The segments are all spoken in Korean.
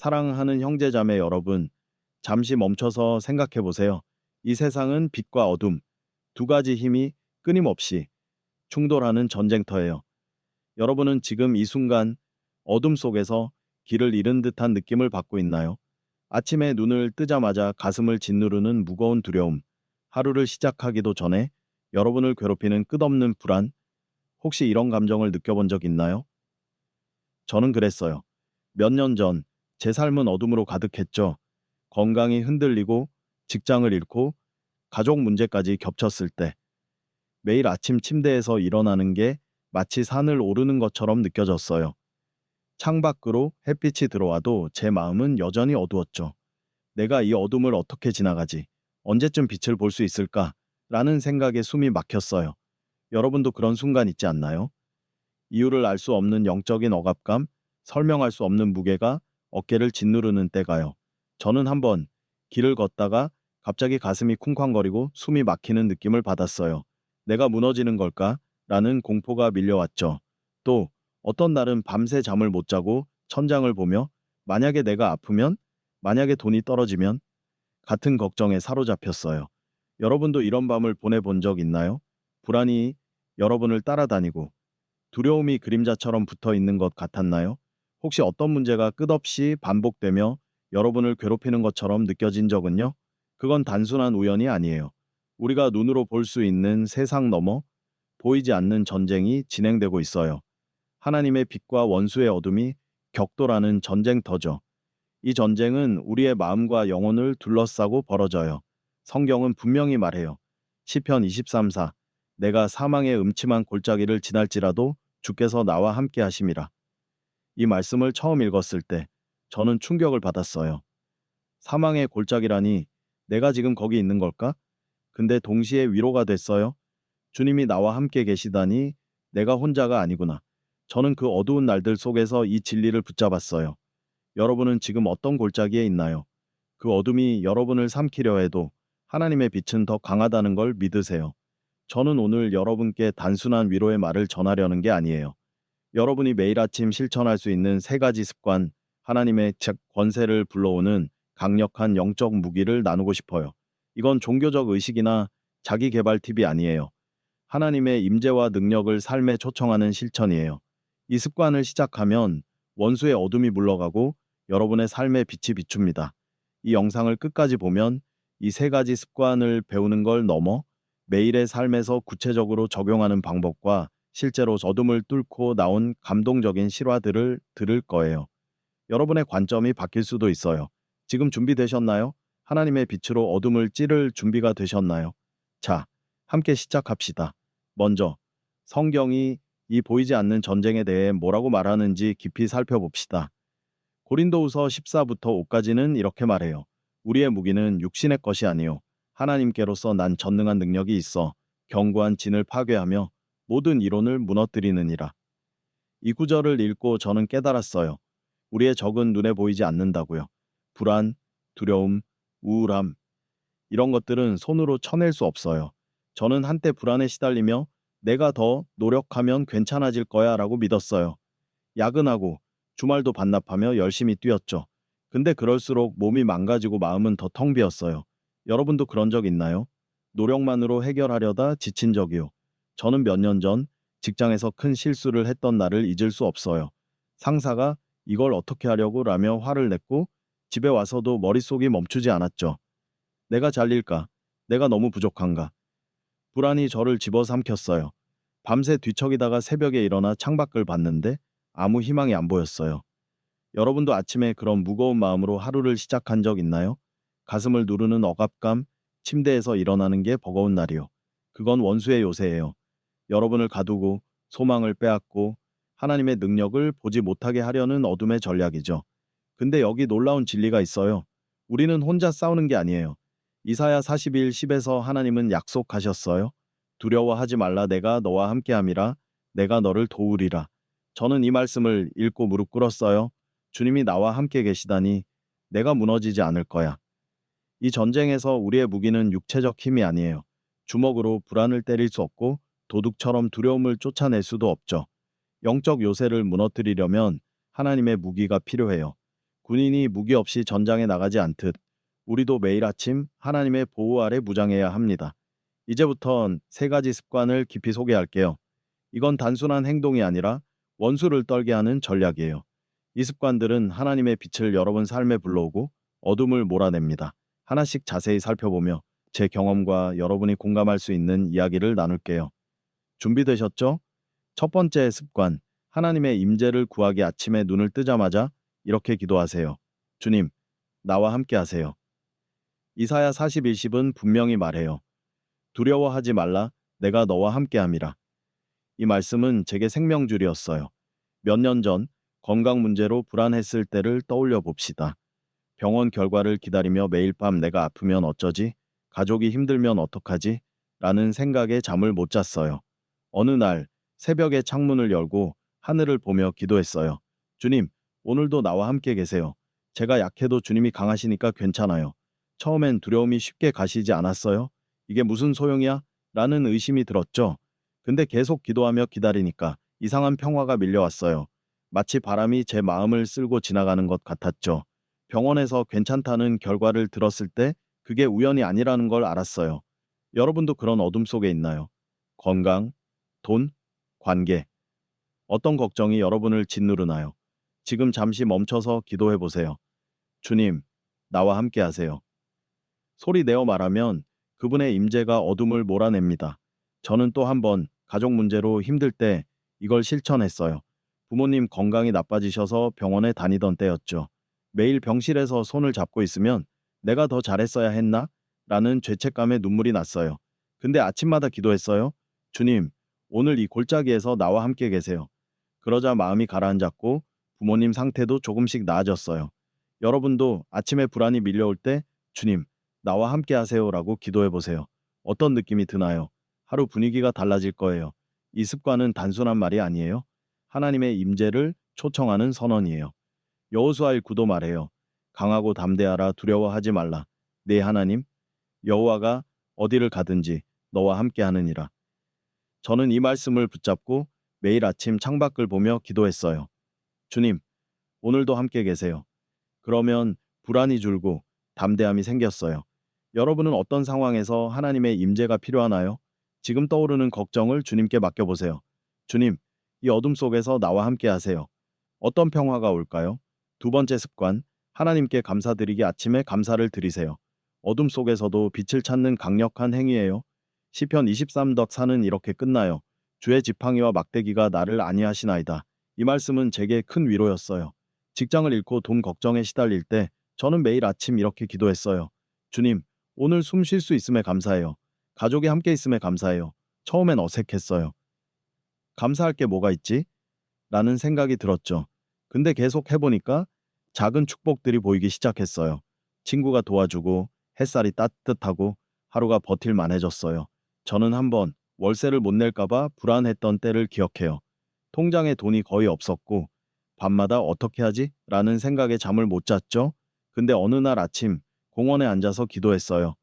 사랑하는 형제자매 여러분, 잠시 멈춰서 생각해 보세요. 이 세상은 빛과 어둠, 두 가지 힘이 끊임없이 충돌하는 전쟁터예요. 여러분은 지금 이 순간 어둠 속에서 길을 잃은 듯한 느낌을 받고 있나요? 아침에 눈을 뜨자마자 가슴을 짓누르는 무거운 두려움, 하루를 시작하기도 전에 여러분을 괴롭히는 끝없는 불안, 혹시 이런 감정을 느껴본 적 있나요? 저는 그랬어요. 몇 년 전, 제 삶은 어둠으로 가득했죠. 건강이 흔들리고, 직장을 잃고, 가족 문제까지 겹쳤을 때, 매일 아침 침대에서 일어나는 게 마치 산을 오르는 것처럼 느껴졌어요. 창밖으로 햇빛이 들어와도 제 마음은 여전히 어두웠죠. 내가 이 어둠을 어떻게 지나가지? 언제쯤 빛을 볼 수 있을까? 라는 생각에 숨이 막혔어요. 여러분도 그런 순간 있지 않나요? 이유를 알 수 없는 영적인 억압감, 설명할 수 없는 무게가 어깨를 짓누르는 때가요. 저는 한번 길을 걷다가 갑자기 가슴이 쿵쾅거리고 숨이 막히는 느낌을 받았어요. 내가 무너지는 걸까? 라는 공포가 밀려왔죠. 또 어떤 날은 밤새 잠을 못 자고 천장을 보며 만약에 내가 아프면? 만약에 돈이 떨어지면? 같은 걱정에 사로잡혔어요. 여러분도 이런 밤을 보내본 적 있나요? 불안이 여러분을 따라다니고 두려움이 그림자처럼 붙어 있는 것 같았나요? 혹시 어떤 문제가 끝없이 반복되며 여러분을 괴롭히는 것처럼 느껴진 적은요? 그건 단순한 우연이 아니에요. 우리가 눈으로 볼 수 있는 세상 너머 보이지 않는 전쟁이 진행되고 있어요. 하나님의 빛과 원수의 어둠이 격돌하는 전쟁터죠. 이 전쟁은 우리의 마음과 영혼을 둘러싸고 벌어져요. 성경은 분명히 말해요. 시편 23사 내가 사망의 음침한 골짜기를 지날지라도 주께서 나와 함께 하심이라. 이 말씀을 처음 읽었을 때 저는 충격을 받았어요. 사망의 골짜기라니 내가 지금 거기 있는 걸까? 근데 동시에 위로가 됐어요. 주님이 나와 함께 계시다니 내가 혼자가 아니구나. 저는 그 어두운 날들 속에서 이 진리를 붙잡았어요. 여러분은 지금 어떤 골짜기에 있나요? 그 어둠이 여러분을 삼키려 해도 하나님의 빛은 더 강하다는 걸 믿으세요. 저는 오늘 여러분께 단순한 위로의 말을 전하려는 게 아니에요. 여러분이 매일 아침 실천할 수 있는 세 가지 습관, 하나님의 즉 권세를 불러오는 강력한 영적 무기를 나누고 싶어요. 이건 종교적 의식이나 자기 개발 팁이 아니에요. 하나님의 임재와 능력을 삶에 초청하는 실천이에요. 이 습관을 시작하면 원수의 어둠이 물러가고 여러분의 삶에 빛이 비춥니다. 이 영상을 끝까지 보면 이 세 가지 습관을 배우는 걸 넘어 매일의 삶에서 구체적으로 적용하는 방법과 실제로 어둠을 뚫고 나온 감동적인 실화들을 들을 거예요. 여러분의 관점이 바뀔 수도 있어요. 지금 준비되셨나요? 하나님의 빛으로 어둠을 찌를 준비가 되셨나요? 자, 함께 시작합시다. 먼저, 성경이 이 보이지 않는 전쟁에 대해 뭐라고 말하는지 깊이 살펴봅시다. 고린도후서 14부터 5까지는 이렇게 말해요. 우리의 무기는 육신의 것이 아니요 하나님께로서 난 전능한 능력이 있어 견고한 진을 파괴하며 모든 이론을 무너뜨리느니라. 이 구절을 읽고 저는 깨달았어요. 우리의 적은 눈에 보이지 않는다고요. 불안, 두려움, 우울함, 이런 것들은 손으로 쳐낼 수 없어요. 저는 한때 불안에 시달리며 내가 더 노력하면 괜찮아질 거야 라고 믿었어요. 야근하고 주말도 반납하며 열심히 뛰었죠. 근데 그럴수록 몸이 망가지고 마음은 더 텅 비었어요. 여러분도 그런 적 있나요? 노력만으로 해결하려다 지친 적이요. 저는 몇 년 전 직장에서 큰 실수를 했던 날을 잊을 수 없어요. 상사가 이걸 어떻게 하려고 라며 화를 냈고 집에 와서도 머릿속이 멈추지 않았죠. 내가 잘릴까? 내가 너무 부족한가? 불안이 저를 집어삼켰어요. 밤새 뒤척이다가 새벽에 일어나 창밖을 봤는데 아무 희망이 안 보였어요. 여러분도 아침에 그런 무거운 마음으로 하루를 시작한 적 있나요? 가슴을 누르는 억압감, 침대에서 일어나는 게 버거운 날이요. 그건 원수의 요새예요. 여러분을 가두고 소망을 빼앗고 하나님의 능력을 보지 못하게 하려는 어둠의 전략이죠. 근데 여기 놀라운 진리가 있어요. 우리는 혼자 싸우는 게 아니에요. 이사야 42일 10에서 하나님은 약속하셨어요. 두려워하지 말라 내가 너와 함께함이라 내가 너를 도우리라. 저는 이 말씀을 읽고 무릎 꿇었어요. 주님이 나와 함께 계시다니 내가 무너지지 않을 거야. 이 전쟁에서 우리의 무기는 육체적 힘이 아니에요. 주먹으로 불안을 때릴 수 없고 도둑처럼 두려움을 쫓아낼 수도 없죠. 영적 요새를 무너뜨리려면 하나님의 무기가 필요해요. 군인이 무기 없이 전장에 나가지 않듯 우리도 매일 아침 하나님의 보호 아래 무장해야 합니다. 이제부턴 세 가지 습관을 깊이 소개할게요. 이건 단순한 행동이 아니라 원수를 떨게 하는 전략이에요. 이 습관들은 하나님의 빛을 여러분 삶에 불러오고 어둠을 몰아냅니다. 하나씩 자세히 살펴보며 제 경험과 여러분이 공감할 수 있는 이야기를 나눌게요. 준비되셨죠? 첫 번째 습관, 하나님의 임재를 구하기. 아침에 눈을 뜨자마자 이렇게 기도하세요. 주님, 나와 함께 하세요. 이사야 41시은 분명히 말해요. 두려워하지 말라, 내가 너와 함께 함이라. 이 말씀은 제게 생명줄이었어요. 몇 년 전 건강 문제로 불안했을 때를 떠올려 봅시다. 병원 결과를 기다리며 매일 밤 내가 아프면 어쩌지? 가족이 힘들면 어떡하지? 라는 생각에 잠을 못 잤어요. 어느 날 새벽에 창문을 열고 하늘을 보며 기도했어요. 주님, 오늘도 나와 함께 계세요. 제가 약해도 주님이 강하시니까 괜찮아요. 처음엔 두려움이 쉽게 가시지 않았어요? 이게 무슨 소용이야? 라는 의심이 들었죠. 근데 계속 기도하며 기다리니까 이상한 평화가 밀려왔어요. 마치 바람이 제 마음을 쓸고 지나가는 것 같았죠. 병원에서 괜찮다는 결과를 들었을 때 그게 우연이 아니라는 걸 알았어요. 여러분도 그런 어둠 속에 있나요? 건강, 돈, 관계. 어떤 걱정이 여러분을 짓누르나요? 지금 잠시 멈춰서 기도해 보세요. 주님, 나와 함께 하세요. 소리 내어 말하면 그분의 임재가 어둠을 몰아냅니다. 저는 또 한 번 가족 문제로 힘들 때 이걸 실천했어요. 부모님 건강이 나빠지셔서 병원에 다니던 때였죠. 매일 병실에서 손을 잡고 있으면 내가 더 잘했어야 했나? 라는 죄책감에 눈물이 났어요. 근데 아침마다 기도했어요. 주님, 오늘 이 골짜기에서 나와 함께 계세요. 그러자 마음이 가라앉았고 부모님 상태도 조금씩 나아졌어요. 여러분도 아침에 불안이 밀려올 때 주님, 나와 함께 하세요라고 기도해 보세요. 어떤 느낌이 드나요? 하루 분위기가 달라질 거예요. 이 습관은 단순한 말이 아니에요. 하나님의 임재를 초청하는 선언이에요. 여호수아 1:9도 말해요. 강하고 담대하라, 두려워하지 말라. 네 하나님 여호와가 어디를 가든지 너와 함께 하느니라. 저는 이 말씀을 붙잡고 매일 아침 창밖을 보며 기도했어요. 주님, 오늘도 함께 계세요. 그러면 불안이 줄고 담대함이 생겼어요. 여러분은 어떤 상황에서 하나님의 임재가 필요하나요? 지금 떠오르는 걱정을 주님께 맡겨보세요. 주님, 이 어둠 속에서 나와 함께 하세요. 어떤 평화가 올까요? 두 번째 습관, 하나님께 감사드리기. 아침에 감사를 드리세요. 어둠 속에서도 빛을 찾는 강력한 행위예요. 시편 23덕4는 이렇게 끝나요. 주의 지팡이와 막대기가 나를 안위하시나이다. 이 말씀은 제게 큰 위로였어요. 직장을 잃고 돈 걱정에 시달릴 때 저는 매일 아침 이렇게 기도했어요. 주님, 오늘 숨 쉴 수 있음에 감사해요. 가족이 함께 있음에 감사해요. 처음엔 어색했어요. 감사할 게 뭐가 있지? 라는 생각이 들었죠. 근데 계속 해보니까 작은 축복들이 보이기 시작했어요. 친구가 도와주고 햇살이 따뜻하고 하루가 버틸 만해졌어요. 저는 한번 월세를 못 낼까봐 불안했던 때를 기억해요. 통장에 돈이 거의 없었고 밤마다 어떻게 하지? 라는 생각에 잠을 못 잤죠. 근데 어느 날 아침 공원에 앉아서 기도했어요.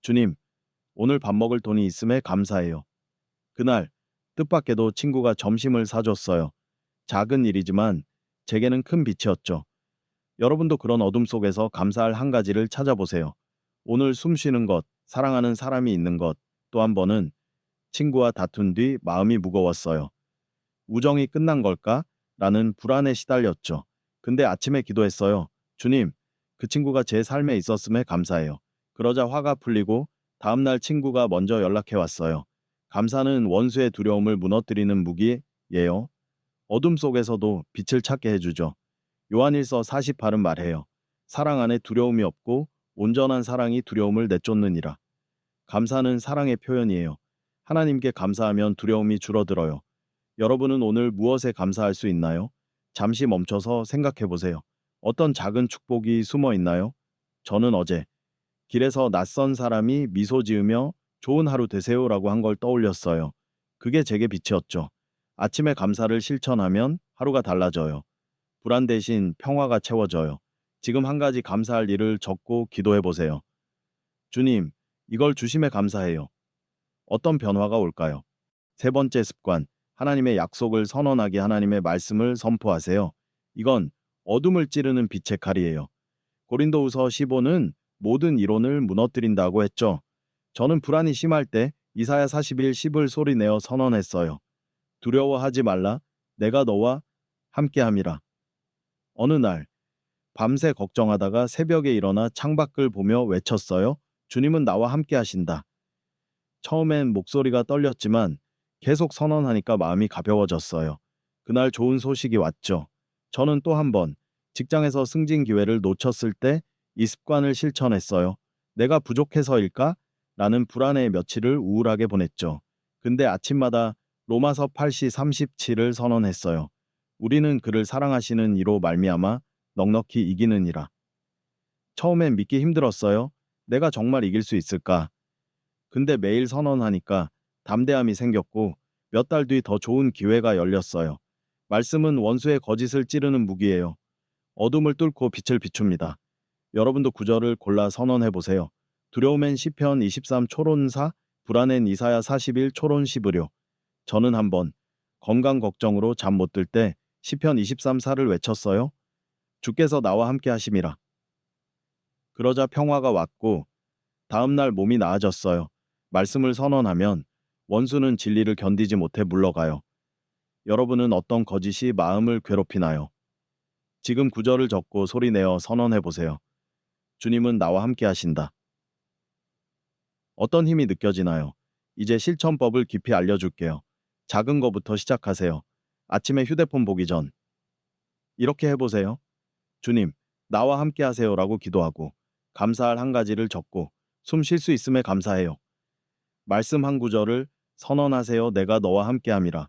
주님, 오늘 밥 먹을 돈이 있음에 감사해요. 그날 뜻밖에도 친구가 점심을 사줬어요. 작은 일이지만 제게는 큰 빛이었죠. 여러분도 그런 어둠 속에서 감사할 한 가지를 찾아보세요. 오늘 숨 쉬는 것, 사랑하는 사람이 있는 것, 또 한 번은 친구와 다툰 뒤 마음이 무거웠어요. 우정이 끝난 걸까? 라는 불안에 시달렸죠. 근데 아침에 기도했어요. 주님, 그 친구가 제 삶에 있었음에 감사해요. 그러자 화가 풀리고 다음날 친구가 먼저 연락해 왔어요. 감사는 원수의 두려움을 무너뜨리는 무기예요. 어둠 속에서도 빛을 찾게 해주죠. 요한일서 48은 말해요. 사랑 안에 두려움이 없고 온전한 사랑이 두려움을 내쫓느니라. 감사는 사랑의 표현이에요. 하나님께 감사하면 두려움이 줄어들어요. 여러분은 오늘 무엇에 감사할 수 있나요? 잠시 멈춰서 생각해 보세요. 어떤 작은 축복이 숨어 있나요? 저는 어제 길에서 낯선 사람이 미소 지으며 좋은 하루 되세요라고 한 걸 떠올렸어요. 그게 제게 빛이었죠. 아침에 감사를 실천하면 하루가 달라져요. 불안 대신 평화가 채워져요. 지금 한 가지 감사할 일을 적고 기도해 보세요. 주님, 이걸 주심에 감사해요. 어떤 변화가 올까요? 세 번째 습관, 하나님의 약속을 선언하기. 하나님의 말씀을 선포하세요. 이건 어둠을 찌르는 빛의 칼이에요. 고린도후서 15는 모든 이론을 무너뜨린다고 했죠. 저는 불안이 심할 때 이사야 41, 10을 소리내어 선언했어요. 두려워하지 말라. 내가 너와 함께함이라. 어느 날 밤새 걱정하다가 새벽에 일어나 창밖을 보며 외쳤어요. 주님은 나와 함께 하신다. 처음엔 목소리가 떨렸지만 계속 선언하니까 마음이 가벼워졌어요. 그날 좋은 소식이 왔죠. 저는 또 한 번 직장에서 승진 기회를 놓쳤을 때 이 습관을 실천했어요. 내가 부족해서일까? 라는 불안의 며칠을 우울하게 보냈죠. 근데 아침마다 로마서 8시 37을 선언했어요. 우리는 그를 사랑하시는 이로 말미암아 넉넉히 이기느니라. 처음엔 믿기 힘들었어요. 내가 정말 이길 수 있을까? 근데 매일 선언하니까 담대함이 생겼고 몇 달 뒤 더 좋은 기회가 열렸어요. 말씀은 원수의 거짓을 찌르는 무기예요. 어둠을 뚫고 빛을 비춥니다. 여러분도 구절을 골라 선언해 보세요. 두려움엔 시편 23 초론사, 불안엔 이사야 41 초론 씹으려. 저는 한번 건강 걱정으로 잠 못 들 때 시편 23사를 외쳤어요. 주께서 나와 함께 하심이라. 그러자 평화가 왔고 다음 날 몸이 나아졌어요. 말씀을 선언하면 원수는 진리를 견디지 못해 물러가요. 여러분은 어떤 거짓이 마음을 괴롭히나요? 지금 구절을 적고 소리내어 선언해 보세요. 주님은 나와 함께 하신다. 어떤 힘이 느껴지나요? 이제 실천법을 깊이 알려줄게요. 작은 거부터 시작하세요. 아침에 휴대폰 보기 전 이렇게 해보세요. 주님, 나와 함께 하세요라고 기도하고 감사할 한 가지를 적고 숨 쉴 수 있음에 감사해요. 말씀 한 구절을 선언하세요. 내가 너와 함께함이라.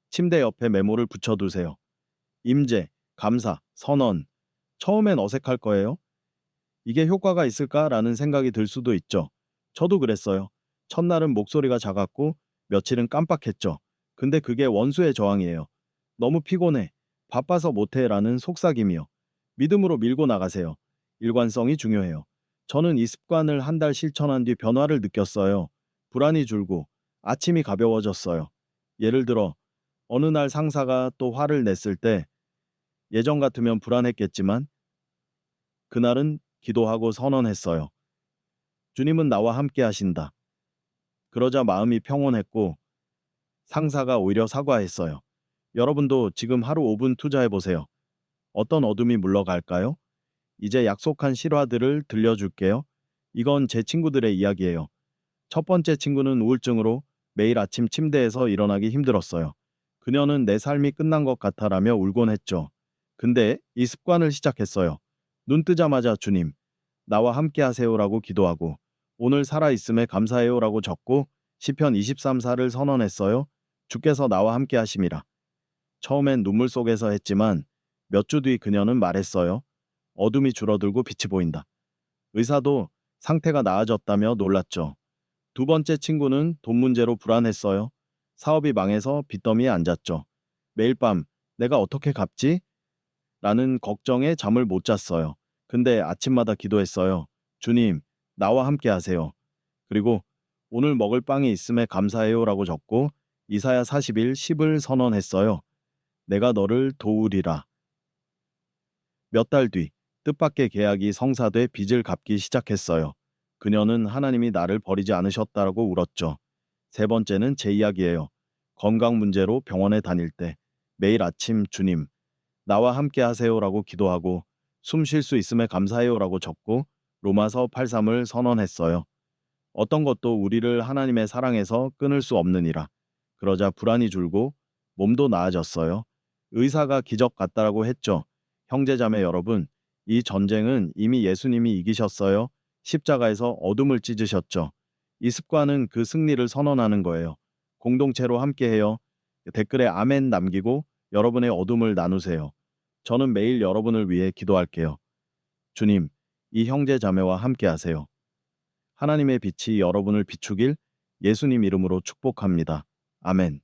침대 옆에 메모를 붙여두세요. 임재, 감사, 선언. 처음엔 어색할 거예요. 이게 효과가 있을까라는 생각이 들 수도 있죠. 저도 그랬어요. 첫날은 목소리가 작았고 며칠은 깜빡했죠. 근데 그게 원수의 저항이에요. 너무 피곤해. 바빠서 못해라는 속삭임이요. 믿음으로 밀고 나가세요. 일관성이 중요해요. 저는 이 습관을 한 달 실천한 뒤 변화를 느꼈어요. 불안이 줄고 아침이 가벼워졌어요. 예를 들어 어느 날 상사가 또 화를 냈을 때 예전 같으면 불안했겠지만 그날은 기도하고 선언했어요. 주님은 나와 함께 하신다. 그러자 마음이 평온했고 상사가 오히려 사과했어요. 여러분도 지금 하루 5분 투자해 보세요. 어떤 어둠이 물러갈까요? 이제 약속한 실화들을 들려줄게요. 이건 제 친구들의 이야기예요. 첫 번째 친구는 우울증으로 매일 아침 침대에서 일어나기 힘들었어요. 그녀는 내 삶이 끝난 것 같아라며 울곤 했죠. 근데 이 습관을 시작했어요. 눈 뜨자마자 주님, 나와 함께 하세요라고 기도하고 오늘 살아있음에 감사해요라고 적고 시편 23사를 선언했어요. 주께서 나와 함께 하심이라. 처음엔 눈물 속에서 했지만 몇 주 뒤 그녀는 말했어요. 어둠이 줄어들고 빛이 보인다. 의사도 상태가 나아졌다며 놀랐죠. 두 번째 친구는 돈 문제로 불안했어요. 사업이 망해서 빚더미에 앉았죠. 매일 밤 내가 어떻게 갚지? 라는 걱정에 잠을 못 잤어요. 근데 아침마다 기도했어요. 주님, 나와 함께 하세요. 그리고 오늘 먹을 빵이 있음에 감사해요라고 적고 이사야 41, 10을 선언했어요. 내가 너를 도우리라. 몇 달 뒤 뜻밖의 계약이 성사돼 빚을 갚기 시작했어요. 그녀는 하나님이 나를 버리지 않으셨다고 울었죠. 세 번째는 제 이야기예요. 건강 문제로 병원에 다닐 때 매일 아침 주님, 나와 함께 하세요라고 기도하고 숨 쉴 수 있음에 감사해요라고 적고 로마서 8:3을 선언했어요. 어떤 것도 우리를 하나님의 사랑에서 끊을 수 없느니라. 그러자 불안이 줄고 몸도 나아졌어요. 의사가 기적 같다라고 했죠. 형제자매 여러분, 이 전쟁은 이미 예수님이 이기셨어요. 십자가에서 어둠을 찢으셨죠. 이 습관은 그 승리를 선언하는 거예요. 공동체로 함께해요. 댓글에 아멘 남기고 여러분의 어둠을 나누세요. 저는 매일 여러분을 위해 기도할게요. 주님, 이 형제자매와 함께하세요. 하나님의 빛이 여러분을 비추길 예수님 이름으로 축복합니다. 아멘.